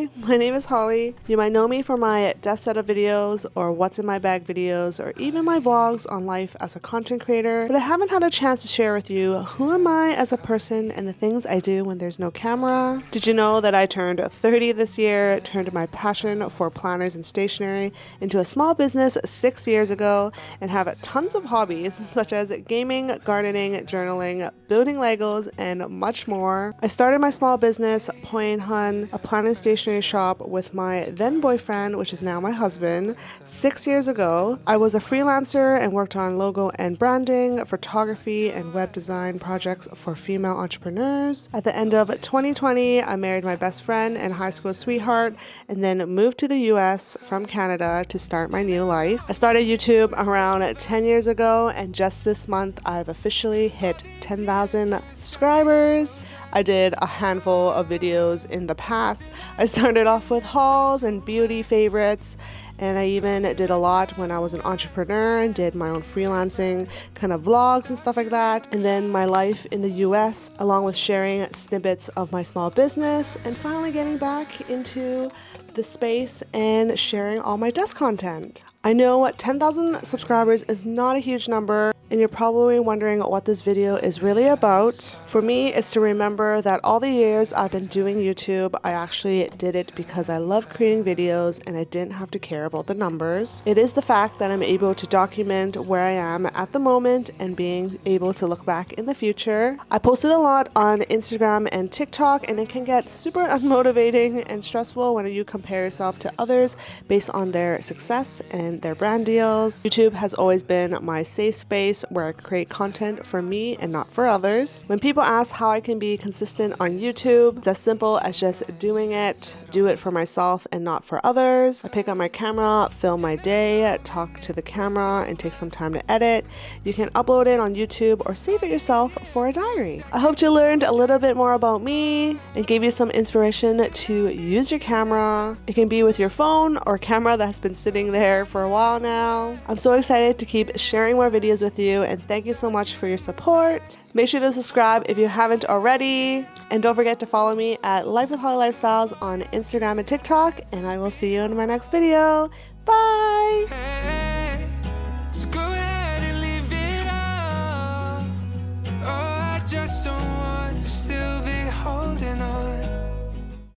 Hi, my name is Holly. You might know me for my death setup videos or what's in my bag videos or even my vlogs on life as a content creator, but I haven't had a chance to share with you who am I as a person and the things I do when there's no camera. Did you know that I turned 30 this year, turned my passion for planners and stationery into a small business 6 years ago, and have tons of hobbies such as gaming, gardening, journaling, building Legos, and much more. I started my small business, Point Hun, a planner stationery shop with my then boyfriend, which is now my husband, 6 years ago. I was a freelancer and worked on logo and branding, photography, and web design projects for female entrepreneurs. At the end of 2020, I married my best friend and high school sweetheart, and then moved to the US from Canada to start my new life. I started YouTube around 10 years ago, and just this month, I've officially hit 10,000 subscribers. I did a handful of videos in the past. I started off with hauls and beauty favorites, and I even did a lot when I was an entrepreneur and did my own freelancing kind of vlogs and stuff like that. And then my life in the US, along with sharing snippets of my small business, and finally getting back into the space and sharing all my desk content. I know 10,000 subscribers is not a huge number, and you're probably wondering what this video is really about. For me, it's to remember that all the years I've been doing YouTube, I actually did it because I love creating videos and I didn't have to care about the numbers. It is the fact that I'm able to document where I am at the moment and being able to look back in the future. I posted a lot on Instagram and TikTok, and it can get super unmotivating and stressful when you compare yourself to others based on their success and their brand deals. YouTube has always been my safe space where I create content for me and not for others. When people ask how I can be consistent on YouTube, it's as simple as just doing it. Do it for myself and not for others. I pick up my camera, film my day, talk to the camera, and take some time to edit. You can upload it on YouTube or save it yourself for a diary. I hope you learned a little bit more about me and gave you some inspiration to use your camera. It can be with your phone or camera that's been sitting there for a while now. I'm so excited to keep sharing more videos with you, and thank you so much for your support. Make sure to subscribe if you haven't already, and don't forget to follow me at Life with Holly Lifestyles on Instagram and TikTok, and I will see you in my next video. Bye!